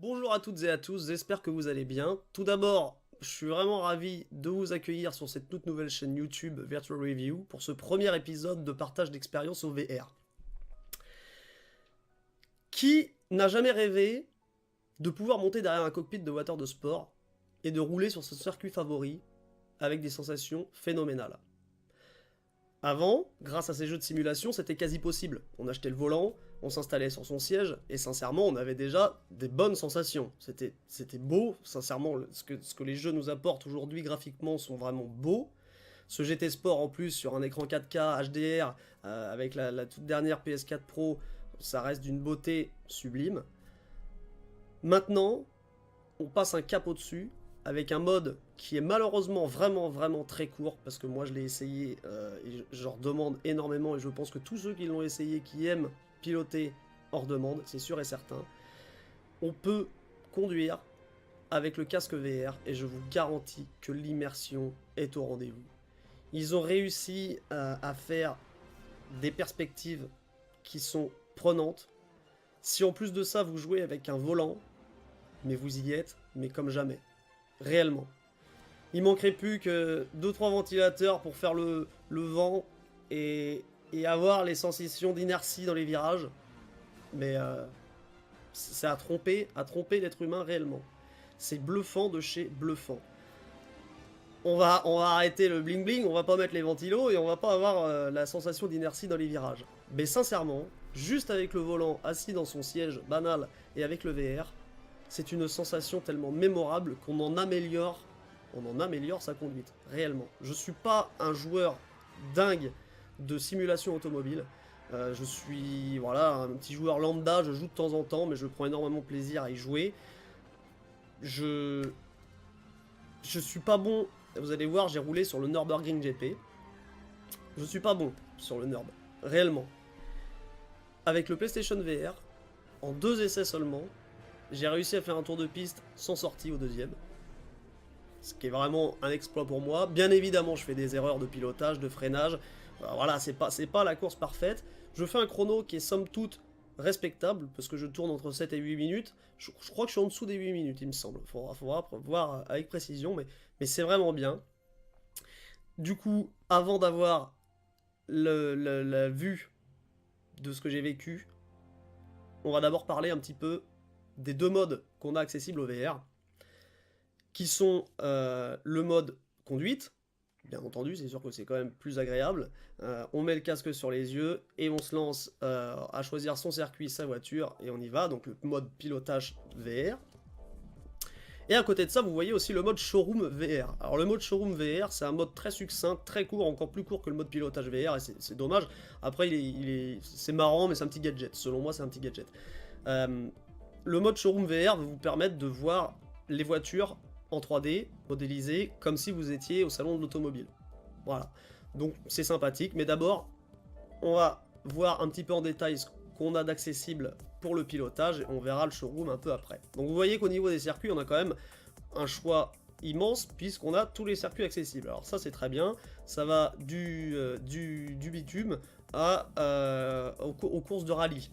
Bonjour à toutes et à tous, j'espère que vous allez bien. Tout d'abord, je suis vraiment ravi de vous accueillir sur cette toute nouvelle chaîne YouTube Virtual Review pour ce premier épisode de partage d'expérience au VR. Qui n'a jamais rêvé de pouvoir monter derrière un cockpit de voiture de sport et de rouler sur son circuit favori avec des sensations phénoménales? Avant, grâce à ces jeux de simulation, c'était quasi possible. On achetait le volant, on s'installait sur son siège, et sincèrement, on avait déjà des bonnes sensations. C'était beau, sincèrement, ce que les jeux nous apportent aujourd'hui graphiquement sont vraiment beaux. Ce GT Sport en plus sur un écran 4K HDR avec la toute dernière PS4 Pro, ça reste d'une beauté sublime. Maintenant, on passe un cap au-dessus avec un mode qui est malheureusement vraiment très court parce que moi je l'ai essayé et je redemande énormément et je pense que tous ceux qui l'ont essayé, qui aiment piloter hors demande, c'est sûr et certain. On peut conduire avec le casque VR et je vous garantis que l'immersion est au rendez-vous. Ils ont réussi à faire des perspectives qui sont prenantes. Si en plus de ça vous jouez avec un volant, mais vous y êtes, mais comme jamais. Réellement. Il manquerait plus que 2-3 ventilateurs pour faire le vent et avoir les sensations d'inertie dans les virages. Mais c'est à tromper l'être humain réellement. C'est bluffant de chez bluffant. On va arrêter le bling bling, on va pas mettre les ventilos et on va pas avoir la sensation d'inertie dans les virages. Mais sincèrement, juste avec le volant assis dans son siège banal et avec le VR, c'est une sensation tellement mémorable qu'on en améliore sa conduite, réellement. Je suis pas un joueur dingue de simulation automobile. Je suis voilà, un petit joueur lambda, je joue de temps en temps, mais je prends énormément plaisir à y jouer. Je suis pas bon, vous allez voir, j'ai roulé sur le Nürburgring GP. Je suis pas bon sur le Nürb, réellement. Avec le PlayStation VR, en 2 essais seulement, j'ai réussi à faire un tour de piste sans sortie au deuxième. Ce qui est vraiment un exploit pour moi. Bien évidemment, je fais des erreurs de pilotage, de freinage. Voilà, c'est pas la course parfaite. Je fais un chrono qui est somme toute respectable, parce que je tourne entre 7 et 8 minutes. Je crois que je suis en dessous des 8 minutes, il me semble. Faudra voir avec précision, mais c'est vraiment bien. Du coup, avant d'avoir la vue de ce que j'ai vécu, on va d'abord parler un petit peu des 2 modes qu'on a accessibles au VR, qui sont le mode conduite, bien entendu, c'est sûr que c'est quand même plus agréable. On met le casque sur les yeux et on se lance à choisir son circuit, sa voiture, et on y va, donc le mode pilotage VR. Et à côté de ça, vous voyez aussi le mode showroom VR. Alors le mode showroom VR, c'est un mode très succinct, très court, encore plus court que le mode pilotage VR, et c'est dommage. Après, c'est marrant, mais c'est un petit gadget. Selon moi, c'est un petit gadget. Le mode showroom VR va vous permettre de voir les voitures en 3D, modélisées, comme si vous étiez au salon de l'automobile. Voilà. Donc c'est sympathique, mais d'abord, on va voir un petit peu en détail ce qu'on a d'accessible pour le pilotage, et on verra le showroom un peu après. Donc vous voyez qu'au niveau des circuits, on a quand même un choix immense, puisqu'on a tous les circuits accessibles. Alors ça c'est très bien, ça va du bitume aux courses de rallye.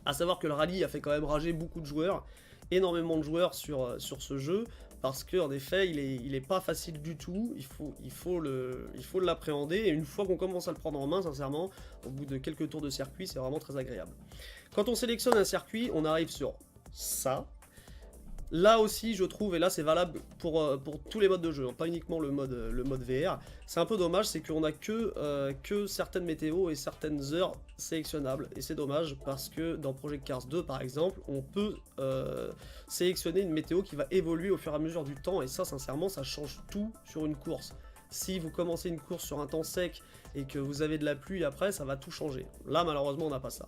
A savoir que le rallye a fait quand même rager beaucoup de joueurs, énormément de joueurs sur ce jeu, parce qu'en effet il est pas facile du tout, il faut l'appréhender, et une fois qu'on commence à le prendre en main, sincèrement, au bout de quelques tours de circuit, c'est vraiment très agréable. Quand on sélectionne un circuit, on arrive sur ça. Là aussi, je trouve, et là c'est valable pour tous les modes de jeu, hein, pas uniquement le mode VR, c'est un peu dommage, c'est qu'on a que certaines météos et certaines heures sélectionnables, et c'est dommage parce que dans Project Cars 2 par exemple, on peut sélectionner une météo qui va évoluer au fur et à mesure du temps, et ça sincèrement ça change tout sur une course. Si vous commencez une course sur un temps sec et que vous avez de la pluie après, ça va tout changer. Là malheureusement on n'a pas ça.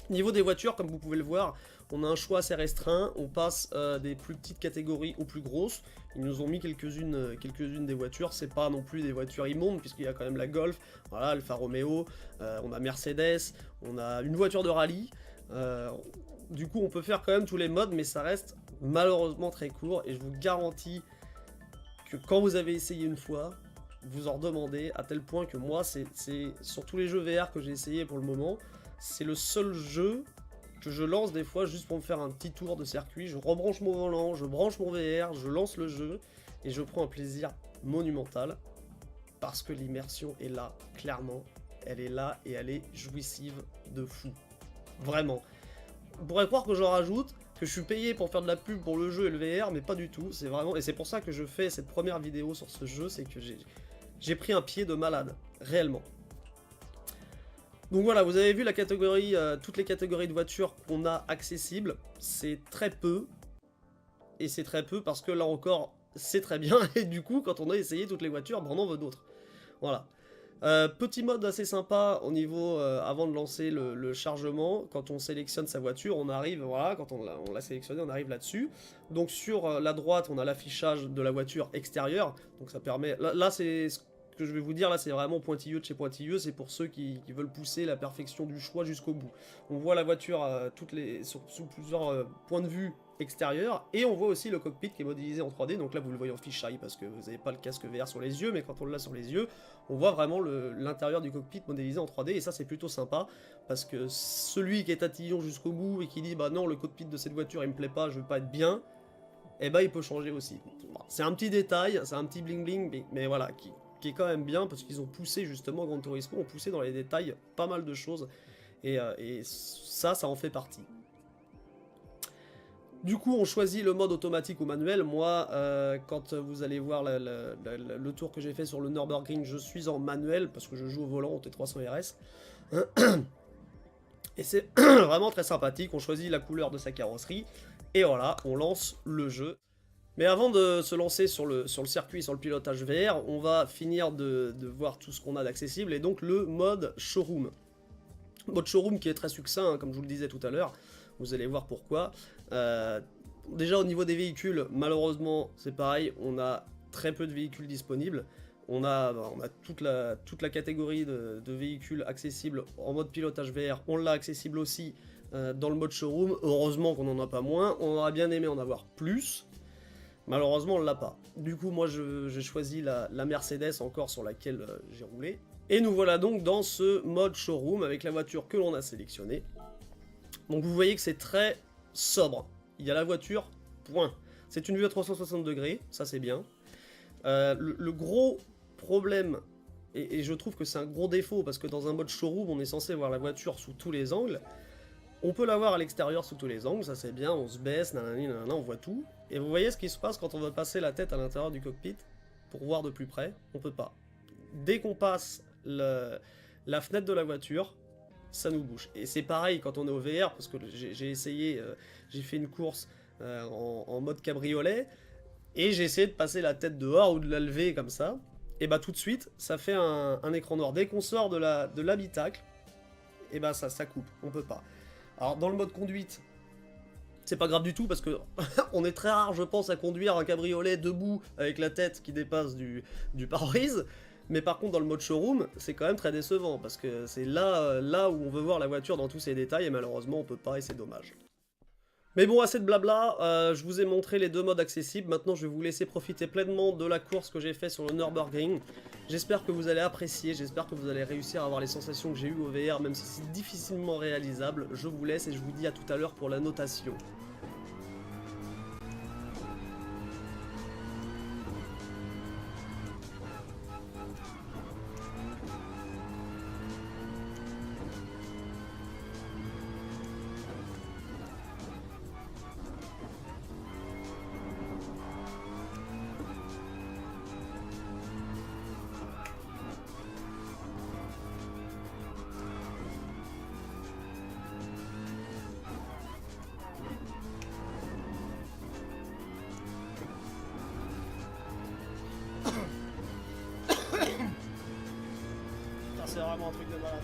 Niveau des voitures, comme vous pouvez le voir, on a un choix assez restreint, on passe des plus petites catégories aux plus grosses. Ils nous ont mis quelques-unes des voitures, c'est pas non plus des voitures immondes, puisqu'il y a quand même la Golf, voilà, Alfa Romeo, on a Mercedes, on a une voiture de rallye. Du coup, on peut faire quand même tous les modes, mais ça reste malheureusement très court, et je vous garantis que quand vous avez essayé une fois, vous en redemandez, à tel point que moi, c'est sur tous les jeux VR que j'ai essayé pour le moment, c'est le seul jeu que je lance des fois juste pour me faire un petit tour de circuit. Je rebranche mon volant, je branche mon VR, je lance le jeu et je prends un plaisir monumental parce que l'immersion est là, clairement. Elle est là et elle est jouissive de fou. Vraiment. On pourrait croire que j'en rajoute, que je suis payé pour faire de la pub pour le jeu et le VR, mais pas du tout. C'est vraiment, et c'est pour ça que je fais cette première vidéo sur ce jeu, c'est que j'ai pris un pied de malade, réellement. Donc voilà, vous avez vu la catégorie, toutes les catégories de voitures qu'on a accessibles, c'est très peu. Et c'est très peu parce que là encore, c'est très bien, et du coup, quand on a essayé toutes les voitures, ben on en veut d'autres. Voilà. Petit mode assez sympa au niveau, avant de lancer le chargement, quand on sélectionne sa voiture, on arrive, voilà, quand on l'a sélectionné, on arrive là-dessus. Donc sur la droite, on a l'affichage de la voiture extérieure, donc ça permet, là c'est ce que je vais vous dire, là c'est vraiment pointilleux de chez pointilleux, c'est pour ceux qui veulent pousser la perfection du choix jusqu'au bout. On voit la voiture sous plusieurs points de vue extérieur, et on voit aussi le cockpit qui est modélisé en 3D, donc là vous le voyez en fisheye parce que vous n'avez pas le casque VR sur les yeux, mais quand on l'a sur les yeux, on voit vraiment l'intérieur du cockpit modélisé en 3D, et ça c'est plutôt sympa, parce que celui qui est tatillon jusqu'au bout et qui dit bah non, le cockpit de cette voiture il me plaît pas, je veux pas être bien, et bah il peut changer aussi. C'est un petit détail, c'est un petit bling bling, mais voilà, qui est quand même bien, parce qu'ils ont poussé justement, Gran Turismo ont poussé dans les détails pas mal de choses, et ça en fait partie. Du coup, on choisit le mode automatique ou manuel. Moi, quand vous allez voir le tour que j'ai fait sur le Nürburgring, je suis en manuel parce que je joue au volant au T300 RS. Et c'est vraiment très sympathique. On choisit la couleur de sa carrosserie. Et voilà, on lance le jeu. Mais avant de se lancer sur le circuit, sur le pilotage VR, on va finir de voir tout ce qu'on a d'accessible. Et donc le mode showroom. Mode showroom qui est très succinct, hein, comme je vous le disais tout à l'heure. Vous allez voir pourquoi. Déjà au niveau des véhicules, malheureusement c'est pareil, on a très peu de véhicules disponibles. On a toute la catégorie de véhicules accessibles en mode pilotage VR, on l'a accessible aussi dans le mode showroom. Heureusement qu'on n'en a pas moins, on aurait bien aimé en avoir plus. Malheureusement on l'a pas. Du coup moi j'ai choisi la Mercedes encore sur laquelle j'ai roulé. Et nous voilà donc dans ce mode showroom avec la voiture que l'on a sélectionnée. Donc vous voyez que c'est très sobre. Il y a la voiture, point. C'est une vue à 360 degrés, ça c'est bien. Le gros problème, et je trouve que c'est un gros défaut, parce que dans un mode showroom, on est censé voir la voiture sous tous les angles. On peut la voir à l'extérieur sous tous les angles, ça c'est bien, on se baisse, nanani, nanana, on voit tout. Et vous voyez ce qui se passe quand on veut passer la tête à l'intérieur du cockpit, pour voir de plus près, on peut pas. Dès qu'on passe la fenêtre de la voiture, ça nous bouge. Et c'est pareil quand on est au VR, parce que j'ai essayé, j'ai fait une course en mode cabriolet, et j'ai essayé de passer la tête dehors ou de la lever comme ça, et bah tout de suite, ça fait un écran noir. Dès qu'on sort de l'habitacle, et bah ça coupe, on peut pas. Alors dans le mode conduite, c'est pas grave du tout, parce que on est très rare, je pense, à conduire un cabriolet debout avec la tête qui dépasse du pare-brise. Mais par contre dans le mode showroom, c'est quand même très décevant, parce que c'est là où on veut voir la voiture dans tous ses détails, et malheureusement on peut pas, et c'est dommage. Mais bon, assez de blabla, je vous ai montré les deux modes accessibles, maintenant je vais vous laisser profiter pleinement de la course que j'ai fait sur le Nürburgring. J'espère que vous allez apprécier, j'espère que vous allez réussir à avoir les sensations que j'ai eues au VR, même si c'est difficilement réalisable. Je vous laisse et je vous dis à tout à l'heure pour la notation. C'est vraiment un truc de malade.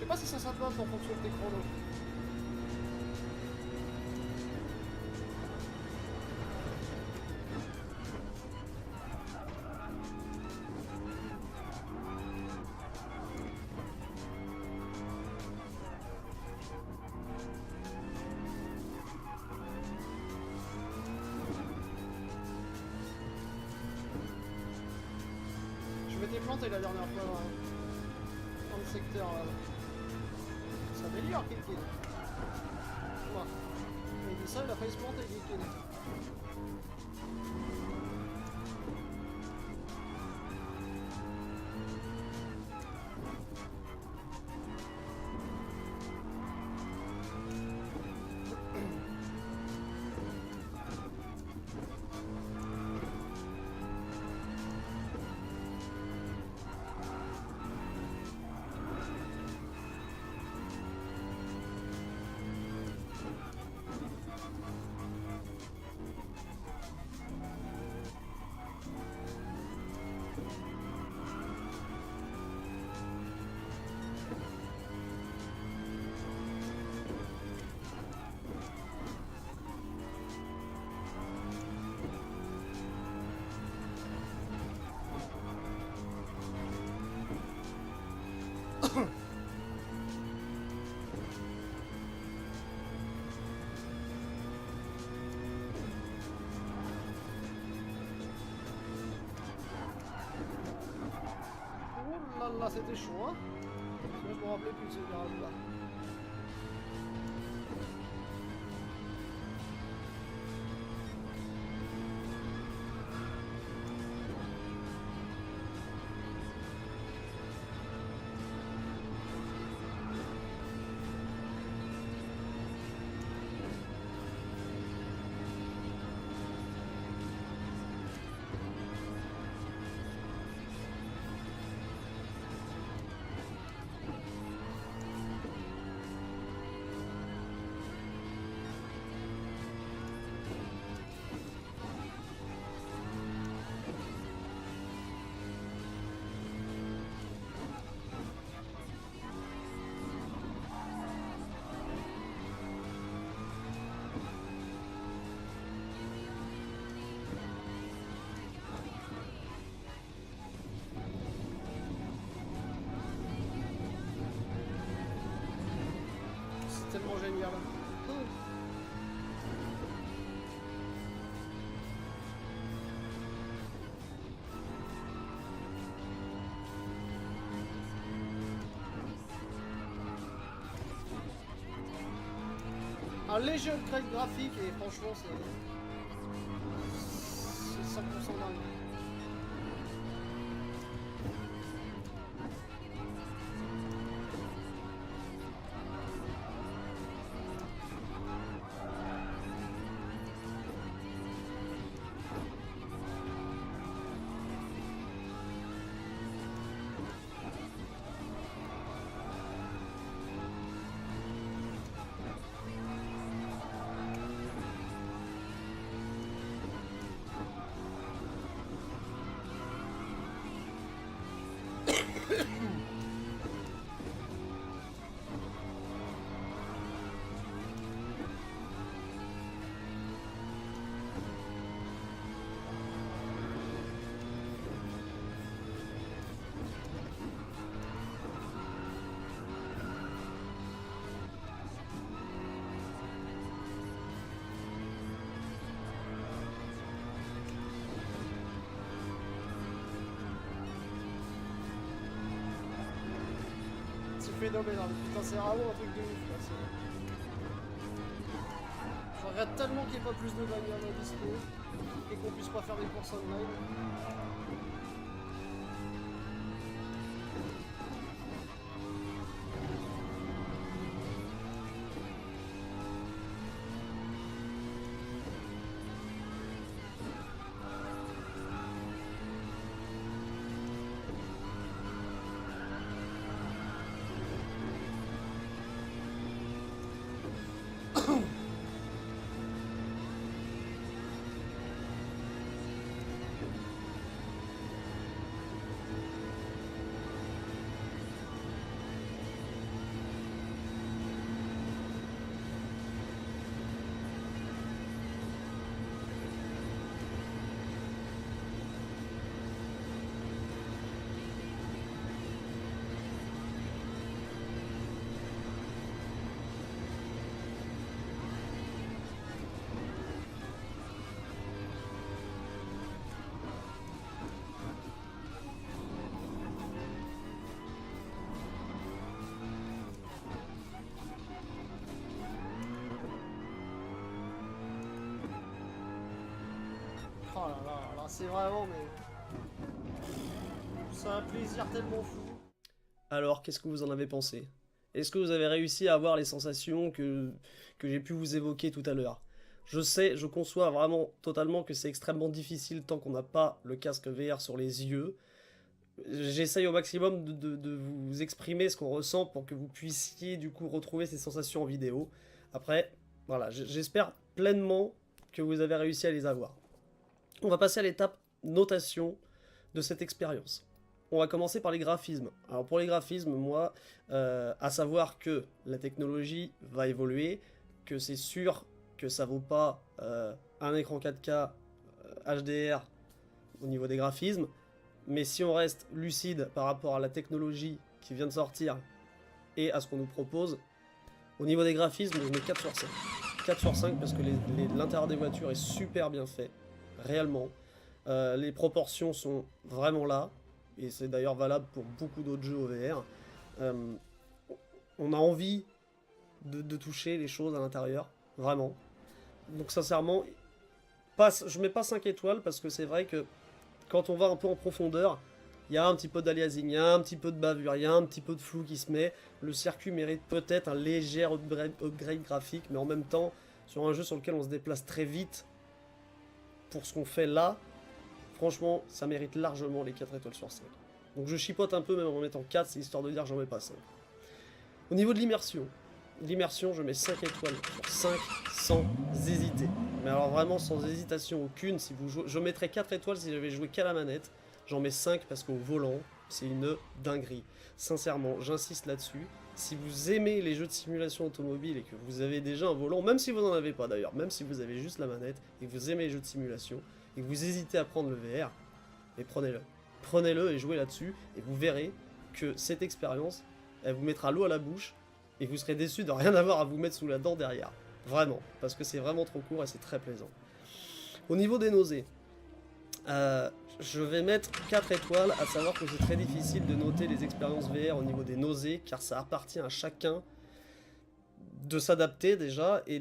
sais pas si ça s'adapte en fonction de tes chronos. Je m'étais planté la dernière fois dans le secteur. Ça améliore Kilkin. Moi. Il dit ça, il a failli se planter Kilkin. Là, c'était chaud, hein. Je me rappelais plus de ce garage-là. Tellement génial. Un léger upgrade graphique et franchement c'est 100% dingue. Phénoménal, putain c'est vraiment un truc de ouf là. Je regrette tellement qu'il n'y ait pas plus de bagnoles à dispo et qu'on puisse pas faire des courses online. c'est vraiment, mais... C'est un plaisir tellement fou. Alors, qu'est-ce que vous en avez pensé? Est-ce que vous avez réussi à avoir les sensations que j'ai pu vous évoquer tout à l'heure? Je sais, je conçois vraiment totalement que c'est extrêmement difficile tant qu'on n'a pas le casque VR sur les yeux. J'essaye au maximum de vous exprimer ce qu'on ressent pour que vous puissiez du coup retrouver ces sensations en vidéo. Après, voilà, j'espère pleinement que vous avez réussi à les avoir. On va passer à l'étape notation de cette expérience. On va commencer par les graphismes. Alors pour les graphismes, moi, à savoir que la technologie va évoluer, que c'est sûr que ça vaut pas un écran 4K HDR au niveau des graphismes, mais si on reste lucide par rapport à la technologie qui vient de sortir et à ce qu'on nous propose, au niveau des graphismes, je mets 4 sur 5. 4 sur 5 parce que l'intérieur des voitures est super bien fait, réellement. Les proportions sont vraiment là, et c'est d'ailleurs valable pour beaucoup d'autres jeux au VR. On a envie de toucher les choses à l'intérieur, vraiment. Donc sincèrement, je mets pas 5 étoiles parce que c'est vrai que quand on va un peu en profondeur, il y a un petit peu d'aliasing, il y a un petit peu de bavure, il y a un petit peu de flou qui se met. Le circuit mérite peut-être un léger upgrade graphique, mais en même temps, sur un jeu sur lequel on se déplace très vite, pour ce qu'on fait là, franchement, ça mérite largement les 4 étoiles sur 5. Donc je chipote un peu même en mettant 4, c'est histoire de dire j'en mets pas 5. Au niveau de l'immersion, je mets 5 étoiles sur 5 sans hésiter. Mais alors vraiment sans hésitation aucune, si vous jouez, je mettrais 4 étoiles si j'avais joué qu'à la manette. J'en mets 5 parce qu'au volant, c'est une dinguerie. Sincèrement, j'insiste là-dessus. Si vous aimez les jeux de simulation automobile et que vous avez déjà un volant, même si vous n'en avez pas d'ailleurs, même si vous avez juste la manette et que vous aimez les jeux de simulation et que vous hésitez à prendre le VR, mais prenez-le. Prenez-le et jouez là-dessus et vous verrez que cette expérience, elle vous mettra l'eau à la bouche et vous serez déçu de rien avoir à vous mettre sous la dent derrière. Vraiment, parce que c'est vraiment trop court et c'est très plaisant. Au niveau des nausées, je vais mettre 4 étoiles, à savoir que c'est très difficile de noter les expériences VR au niveau des nausées, car ça appartient à chacun de s'adapter déjà et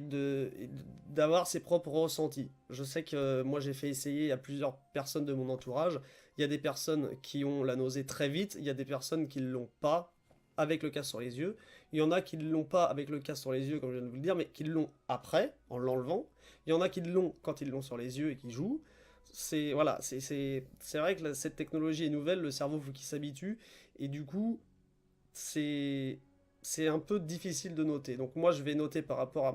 d'avoir ses propres ressentis. Je sais que moi j'ai fait essayer à plusieurs personnes de mon entourage, il y a des personnes qui ont la nausée très vite, il y a des personnes qui ne l'ont pas avec le casque sur les yeux, il y en a qui ne l'ont pas avec le casque sur les yeux comme je viens de vous le dire, mais qui l'ont après, en l'enlevant, il y en a qui l'ont quand ils l'ont sur les yeux et qui jouent. C'est voilà, c'est vrai que cette technologie est nouvelle, le cerveau faut qu'il s'habitue, et du coup, c'est un peu difficile de noter. Donc moi, je vais noter par rapport à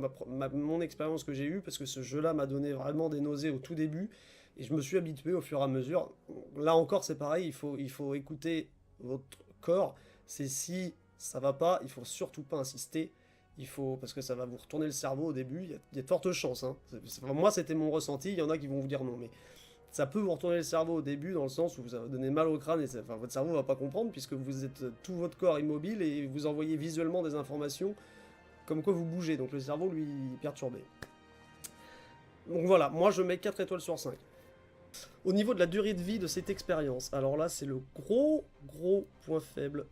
mon expérience que j'ai eue, parce que ce jeu-là m'a donné vraiment des nausées au tout début, et je me suis habitué au fur et à mesure. Là encore, c'est pareil, il faut écouter votre corps. C'est si ça va pas, il faut surtout pas insister. Parce que ça va vous retourner le cerveau au début, il y a de fortes chances. Hein. Moi, c'était mon ressenti, il y en a qui vont vous dire non, mais ça peut vous retourner le cerveau au début, dans le sens où vous avez donné mal au crâne, et votre cerveau va pas comprendre, puisque vous êtes tout votre corps immobile, et vous envoyez visuellement des informations, comme quoi vous bougez, donc le cerveau, lui, est perturbé. Donc voilà, moi je mets 4 étoiles sur 5. Au niveau de la durée de vie de cette expérience, alors là, c'est le gros point faible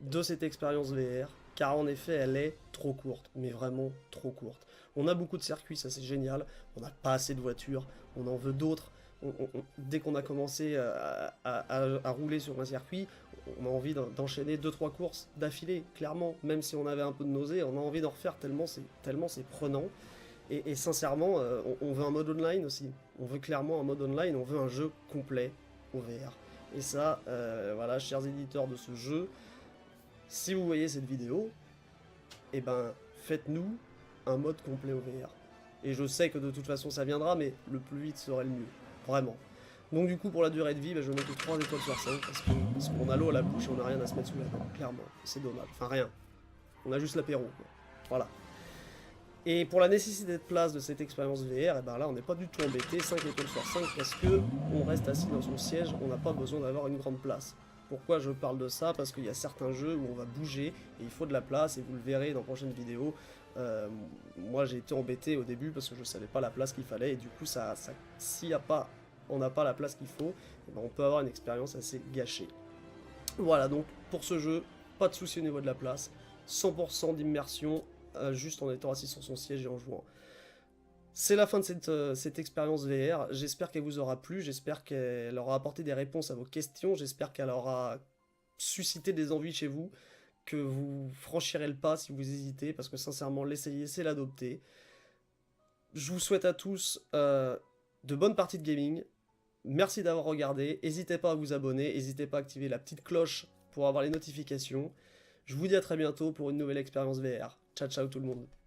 de cette expérience VR, car en effet elle est trop courte, mais vraiment trop courte. On a beaucoup de circuits, ça c'est génial, on n'a pas assez de voitures, on en veut d'autres. Dès qu'on a commencé à rouler sur un circuit, on a envie d'enchaîner 2-3 courses d'affilée, clairement, même si on avait un peu de nausée, on a envie d'en refaire tellement c'est prenant. Et sincèrement, on veut un mode online aussi, on veut clairement un mode online, on veut un jeu complet au VR. Et ça, voilà, chers éditeurs de ce jeu, si vous voyez cette vidéo, eh ben, faites-nous un mode complet au VR. Et je sais que de toute façon ça viendra, mais le plus vite serait le mieux. Vraiment. Donc du coup, pour la durée de vie, bah, je vais mettre 3 étoiles sur 5, parce qu'on a l'eau à la bouche et on n'a rien à se mettre sous la dent, clairement. C'est dommage. Enfin, rien. On a juste l'apéro, quoi. Voilà. Et pour la nécessité de place de cette expérience VR, et ben là, on n'est pas du tout embêté, 5 étoiles sur 5, parce que on reste assis dans son siège, on n'a pas besoin d'avoir une grande place. Pourquoi je parle de ça? Parce qu'il y a certains jeux où on va bouger et il faut de la place, et vous le verrez dans prochaines vidéos. Moi j'ai été embêté au début parce que je savais pas la place qu'il fallait, et du coup si on n'a pas la place qu'il faut, et ben on peut avoir une expérience assez gâchée. Voilà, donc pour ce jeu, pas de souci au niveau de la place, 100% d'immersion, juste en étant assis sur son siège et en jouant. C'est la fin de cette expérience VR. J'espère qu'elle vous aura plu, j'espère qu'elle aura apporté des réponses à vos questions, j'espère qu'elle aura suscité des envies chez vous, que vous franchirez le pas si vous hésitez, parce que sincèrement, l'essayer, c'est l'adopter. Je vous souhaite à tous de bonnes parties de gaming. Merci d'avoir regardé. N'hésitez pas à vous abonner, n'hésitez pas à activer la petite cloche pour avoir les notifications. Je vous dis à très bientôt pour une nouvelle expérience VR. Ciao ciao tout le monde.